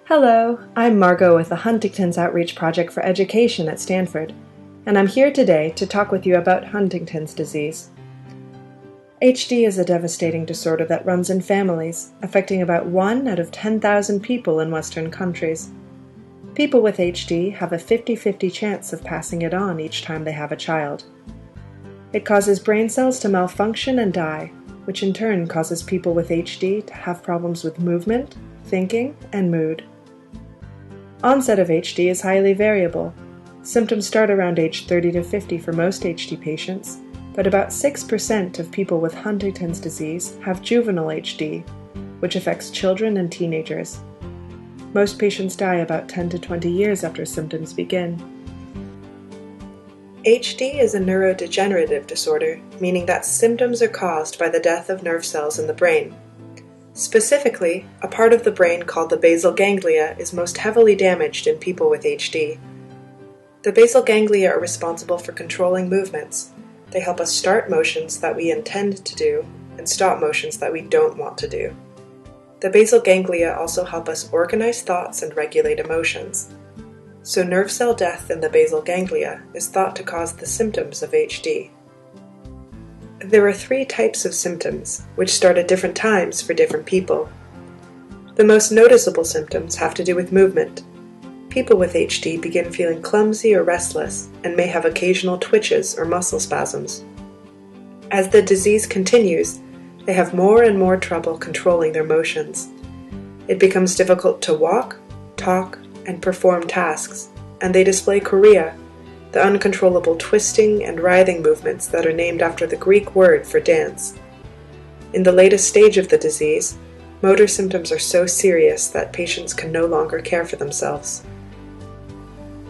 Hello, I'm Margot with the Huntington's Outreach Project for Education at Stanford, and I'm here today to talk with you about Huntington's disease. HD is a devastating disorder that runs in families, affecting about 1 out of 10,000 people in Western countries. People with HD have a 50-50 chance of passing it on each time they have a child. It causes brain cells to malfunction and die, which in turn causes people with HD to have problems with movement, thinking, and mood. Onset of HD is highly variable. Symptoms start around age 30 to 50 for most HD patients, but about 6% of people with Huntington's disease have juvenile HD, which affects children and teenagers. Most patients die about 10 to 20 years after symptoms begin. HD is a neurodegenerative disorder, meaning that symptoms are caused by the death of nerve cells in the brain. Specifically, a part of the brain called the basal ganglia is most heavily damaged in people with HD. The basal ganglia are responsible for controlling movements. They help us start motions that we intend to do and stop motions that we don't want to do. The basal ganglia also help us organize thoughts and regulate emotions. So nerve cell death in the basal ganglia is thought to cause the symptoms of HD. There are 3 types of symptoms, which start at different times for different people. The most noticeable symptoms have to do with movement. People with HD begin feeling clumsy or restless and may have occasional twitches or muscle spasms. As the disease continues, they have more and more trouble controlling their motions. It becomes difficult to walk, talk, and perform tasks, and they display chorea, the uncontrollable twisting and writhing movements that are named after the Greek word for dance. In the latest stage of the disease, motor symptoms are so serious that patients can no longer care for themselves.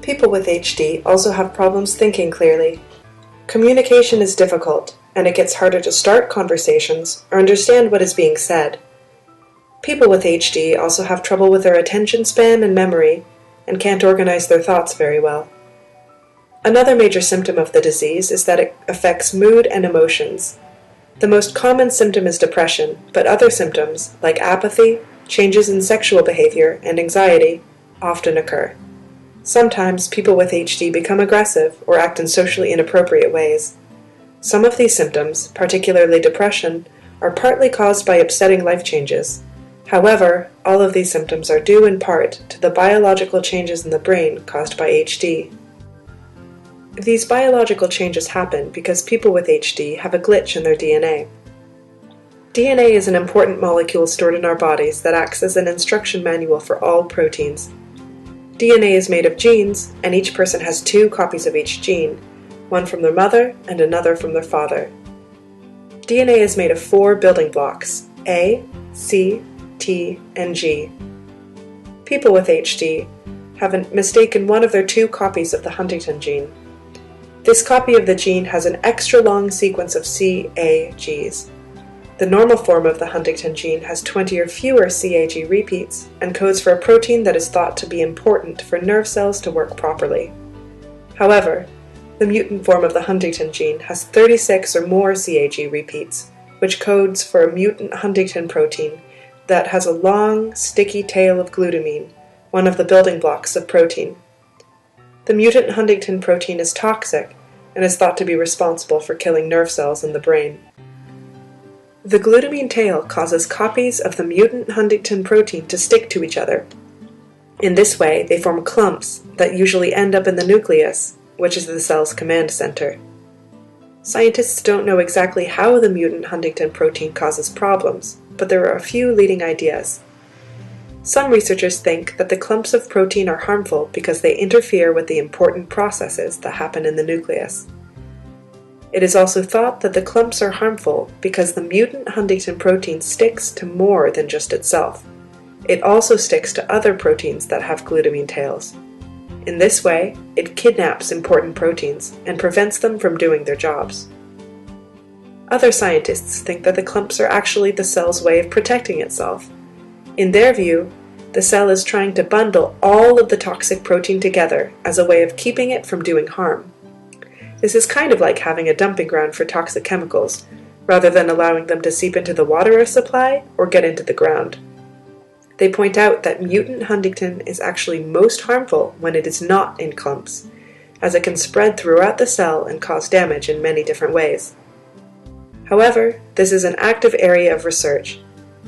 People with HD also have problems thinking clearly. Communication is difficult, and it gets harder to start conversations or understand what is being said. People with HD also have trouble with their attention span and memory, and can't organize their thoughts very well. Another major symptom of the disease is that it affects mood and emotions. The most common symptom is depression, but other symptoms, like apathy, changes in sexual behavior, and anxiety, often occur. Sometimes people with HD become aggressive or act in socially inappropriate ways. Some of these symptoms, particularly depression, are partly caused by upsetting life changes. However, all of these symptoms are due in part to the biological changes in the brain caused by HD. These biological changes happen because people with HD have a glitch in their DNA. DNA is an important molecule stored in our bodies that acts as an instruction manual for all proteins. DNA is made of genes, and each person has 2 copies of each gene, one from their mother and another from their father. DNA is made of 4 building blocks, A, C, T, and G. People with HD have mistaken one of their 2 copies of the Huntington gene. This copy of the gene has an extra long sequence of CAGs. The normal form of the Huntington gene has 20 or fewer CAG repeats and codes for a protein that is thought to be important for nerve cells to work properly. However, the mutant form of the Huntington gene has 36 or more CAG repeats, which codes for a mutant Huntington protein that has a long, sticky tail of glutamine, one of the building blocks of protein. The mutant Huntington protein is toxic and is thought to be responsible for killing nerve cells in the brain. The glutamine tail causes copies of the mutant Huntington protein to stick to each other. In this way, they form clumps that usually end up in the nucleus, which is the cell's command center. Scientists don't know exactly how the mutant Huntington protein causes problems, but there are a few leading ideas. Some researchers think that the clumps of protein are harmful because they interfere with the important processes that happen in the nucleus. It is also thought that the clumps are harmful because the mutant Huntington protein sticks to more than just itself. It also sticks to other proteins that have glutamine tails. In this way, it kidnaps important proteins and prevents them from doing their jobs. Other scientists think that the clumps are actually the cell's way of protecting itself. In their view, the cell is trying to bundle all of the toxic protein together as a way of keeping it from doing harm. This is kind of like having a dumping ground for toxic chemicals, rather than allowing them to seep into the water supply or get into the ground. They point out that mutant Huntington is actually most harmful when it is not in clumps, as it can spread throughout the cell and cause damage in many different ways. However, this is an active area of research.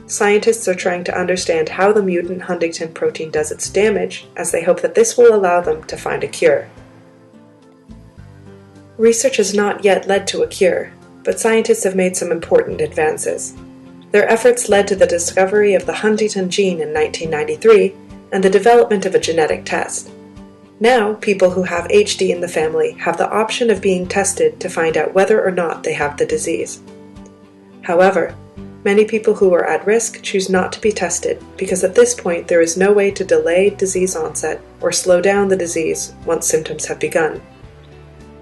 Scientists are trying to understand how the mutant Huntington protein does its damage, as they hope that this will allow them to find a cure. Research has not yet led to a cure, but scientists have made some important advances. Their efforts led to the discovery of the Huntington gene in 1993 and the development of a genetic test. Now, people who have HD in the family have the option of being tested to find out whether or not they have the disease. However, many people who are at risk choose not to be tested because at this point there is no way to delay disease onset or slow down the disease once symptoms have begun.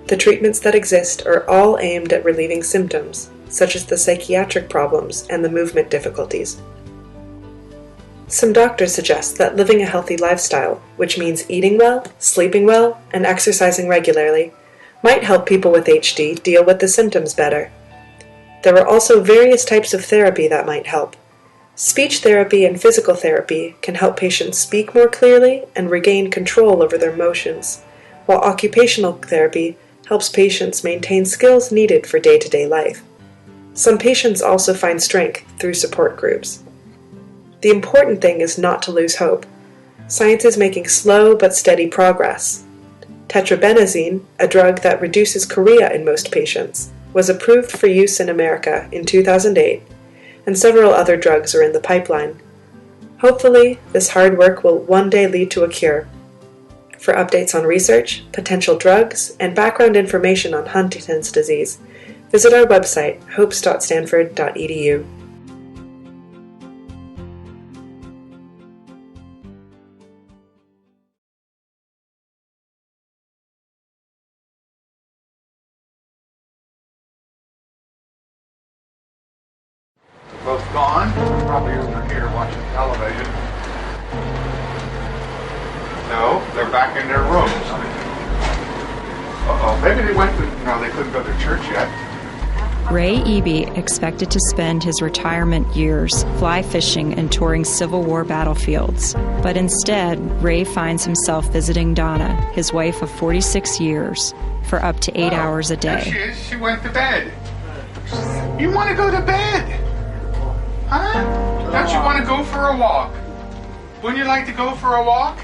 The treatments that exist are all aimed at relieving symptoms, such as the psychiatric problems and the movement difficulties. Some doctors suggest that living a healthy lifestyle, which means eating well, sleeping well, and exercising regularly, might help people with HD deal with the symptoms better. There are also various types of therapy that might help. Speech therapy and physical therapy can help patients speak more clearly and regain control over their emotions, while occupational therapy helps patients maintain skills needed for day-to-day life. Some patients also find strength through support groups. The important thing is not to lose hope. Science is making slow but steady progress. Tetrabenazine, a drug that reduces chorea in most patients, was approved for use in America in 2008, and several other drugs are in the pipeline. Hopefully, this hard work will one day lead to a cure. For updates on research, potential drugs, and background information on Huntington's disease, visit our website, hopes.stanford.edu. Both gone. Probably over here watching television. No, they're back in their rooms. Uh-oh, maybe they went to, no, they couldn't go to church yet. Ray Eby expected to spend his retirement years fly fishing and touring Civil War battlefields. But instead, Ray finds himself visiting Donna, his wife of 46 years, for up to 8 hours a day. There she is. She went to bed. You want to go to bed? Huh? Don't you want to go for a walk? Wouldn't you like to go for a walk?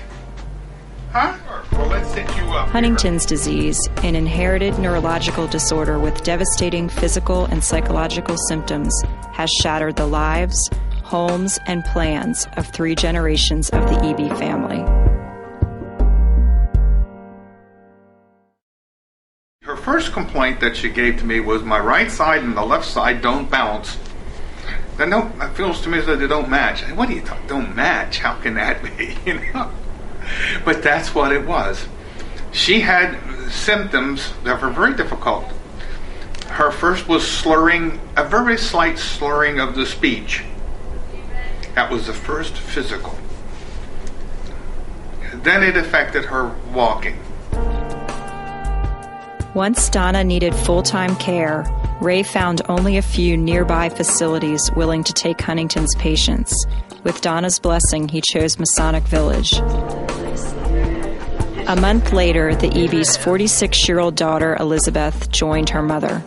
Huh? Well, let's sit you up. Huntington's disease, an inherited neurological disorder with devastating physical and psychological symptoms, has shattered the lives, homes, and plans of 3 generations of the Eby family. Her first complaint that she gave to me was my right side and the left side don't balance. It feels to me as though they don't match. What do you talk? Don't match? How can that be? You know. But that's what it was. She had symptoms that were very difficult. Her first was slurring, a very slight slurring of the speech. That was the first physical. Then it affected her walking. Once Donna needed full-time care, Ray found only a few nearby facilities willing to take Huntington's patients. With Donna's blessing, he chose Masonic Village. A month later, the Eby's 46-year-old daughter, Elizabeth, joined her mother.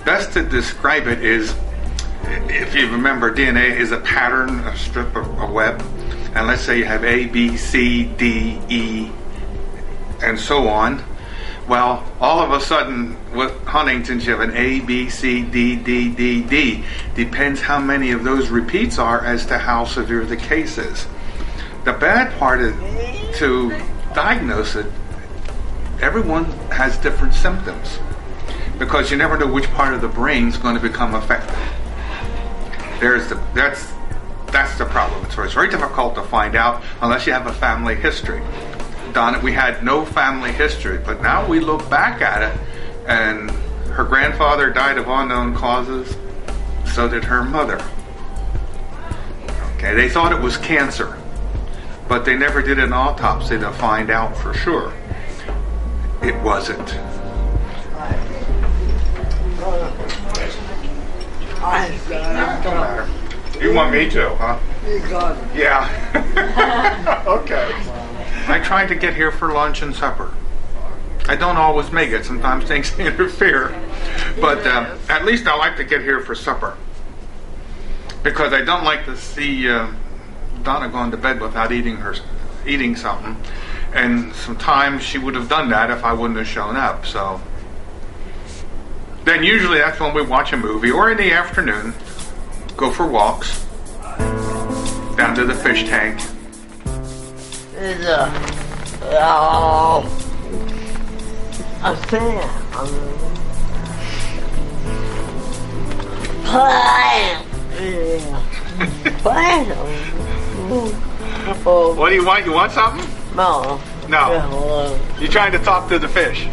Best to describe it is, if you remember, DNA is a pattern, a strip of a web, and let's say you have A, B, C, D, E, and so on. Well, all of a sudden, with Huntington's, you have an A, B, C, D, D, D, D. Depends how many of those repeats are as to how severe the case is. The bad part is, to diagnose it, everyone has different symptoms because you never know which part of the brain is going to become affected. That's the problem. It's very difficult to find out unless you have a family history. Donna, we had no family history, but now we look back at it, and her grandfather died of unknown causes, so did her mother. Okay, they thought it was cancer, but they never did an autopsy to find out for sure. It wasn't. Don't matter. You want me to, huh? You got it. Yeah. Okay. I try to get here for lunch and supper. I don't always make it. Sometimes things interfere. But at least I like to get here for supper. Because I don't like to see Donna going to bed without eating something. And sometimes she would have done that if I wouldn't have shown up. So then usually that's when we watch a movie, or in the afternoon, go for walks down to the fish tank. What do you want? You want something? No. No. You're trying to talk to the fish.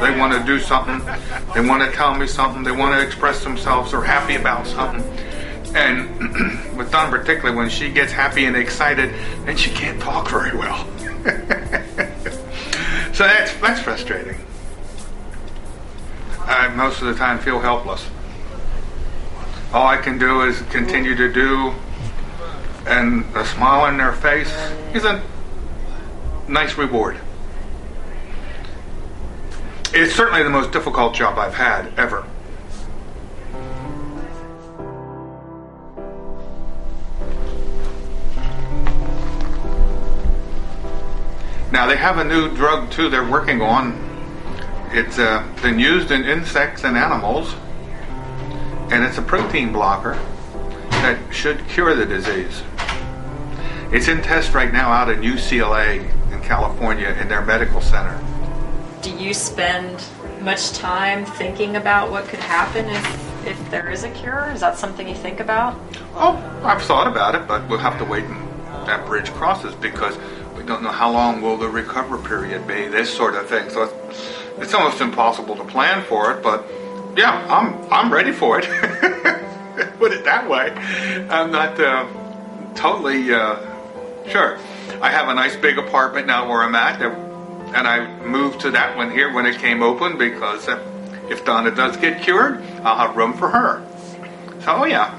They want to do something. They want to tell me something. They want to express themselves or happy about something. And with Dawn particularly, when she gets happy and excited, then she can't talk very well. So that's frustrating. I most of the time feel helpless. All I can do is continue to do, and a smile on their face is a nice reward. It's certainly the most difficult job I've had ever. Now they have a new drug too they're working on. It's been used in insects and animals, and it's a protein blocker that should cure the disease. It's in test right now out at UCLA in California in their medical center. Do you spend much time thinking about what could happen if there is a cure? Is that something you think about? Oh, I've thought about it, but we'll have to wait until that bridge crosses because we don't know how long will the recovery period be, this sort of thing. So it's almost impossible to plan for it, but yeah, I'm ready for it. Put it that way. I'm not totally sure. I have a nice big apartment now where I'm at, and I moved to that one here when it came open because if Donna does get cured, I'll have room for her. So yeah,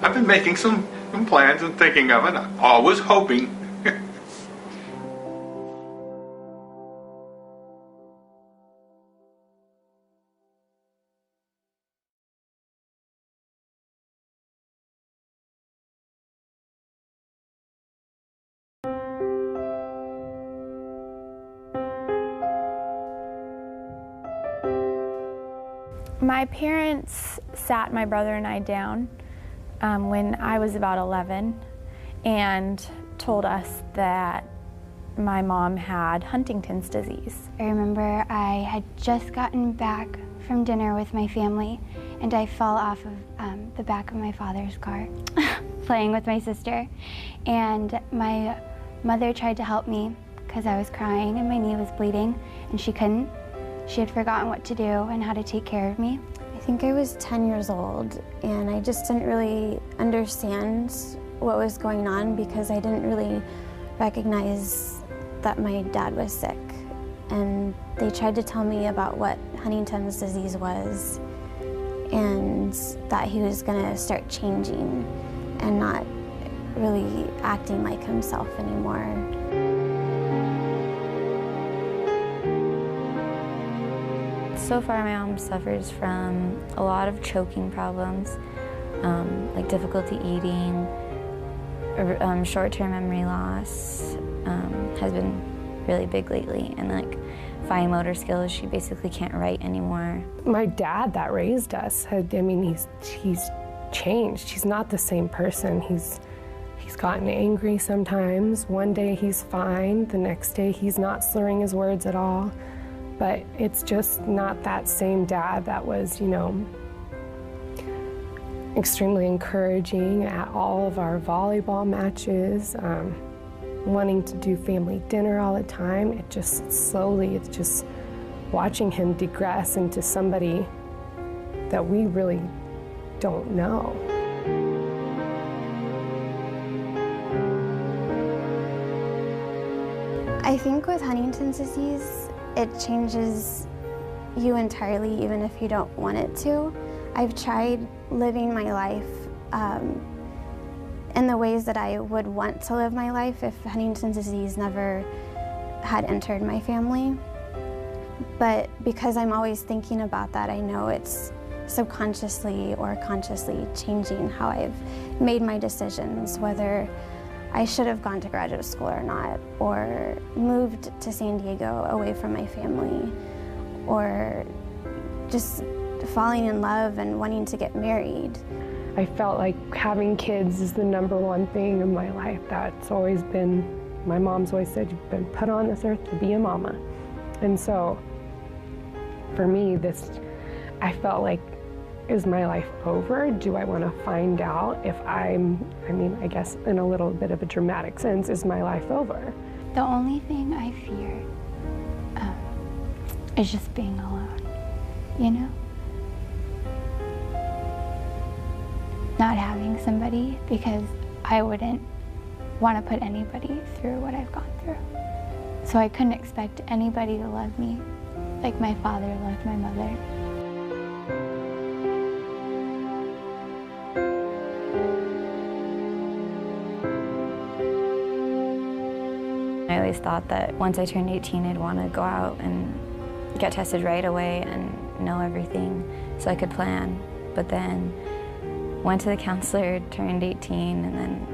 I've been making some plans and thinking of it. I'm always hoping. My parents sat my brother and I down when I was about 11 and told us that my mom had Huntington's disease. I remember I had just gotten back from dinner with my family and I fell off of the back of my father's car playing with my sister, and my mother tried to help me because I was crying and my knee was bleeding and she couldn't. She had forgotten what to do and how to take care of me. I think I was 10 years old and I just didn't really understand what was going on because I didn't really recognize that my dad was sick. And they tried to tell me about what Huntington's disease was and that he was gonna start changing and not really acting like himself anymore. So far, my mom suffers from a lot of choking problems, like difficulty eating, short-term memory loss has been really big lately, and like fine motor skills, she basically can't write anymore. My dad that raised us, he's changed. He's not the same person. He's gotten angry sometimes. One day he's fine, the next day he's not slurring his words at all. But it's just not that same dad that was, extremely encouraging at all of our volleyball matches, wanting to do family dinner all the time. It just slowly, it's just watching him digress into somebody that we really don't know. I think with Huntington's disease, it changes you entirely, even if you don't want it to. I've tried living my life in the ways that I would want to live my life if Huntington's disease never had entered my family. But because I'm always thinking about that, I know it's subconsciously or consciously changing how I've made my decisions, whether I should have gone to graduate school or not, or moved to San Diego away from my family, or just falling in love and wanting to get married. I felt like having kids is the #1 thing in my life. That's always been, my mom's always said, you've been put on this earth to be a mama. And so for me, I felt like, is my life over? Do I want to find out if I guess in a little bit of a dramatic sense, is my life over? The only thing I fear is just being alone, you know? Not having somebody, because I wouldn't want to put anybody through what I've gone through. So I couldn't expect anybody to love me like my father loved my mother. I always thought that once I turned 18, I'd want to go out and get tested right away and know everything so I could plan. But then went to the counselor, turned 18, and then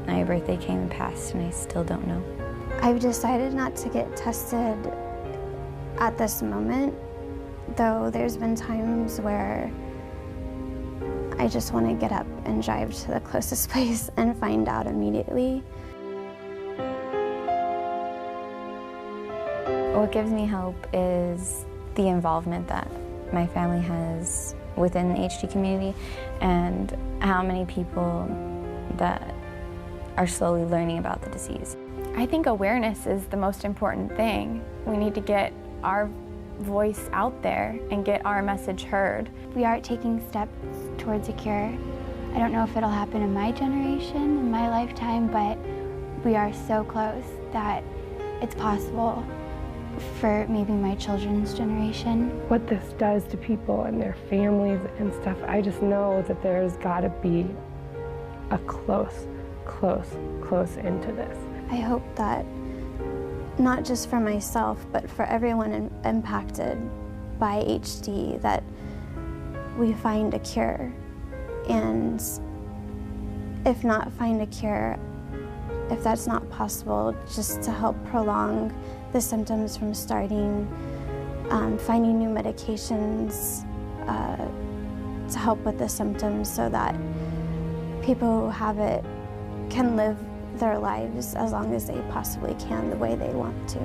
my birthday came and passed, and I still don't know. I've decided not to get tested at this moment, though there's been times where I just want to get up and drive to the closest place and find out immediately. What gives me hope is the involvement that my family has within the HD community and how many people that are slowly learning about the disease. I think awareness is the most important thing. We need to get our voice out there and get our message heard. We are taking steps towards a cure. I don't know if it'll happen in my generation, in my lifetime, but we are so close that it's possible for maybe my children's generation. What this does to people and their families and stuff, I just know that there's got to be a close into this. I hope that not just for myself, but for everyone impacted by HD, that we find a cure. And if not find a cure, if that's not possible, just to help prolong the symptoms from starting, finding new medications to help with the symptoms so that people who have it can live their lives as long as they possibly can the way they want to.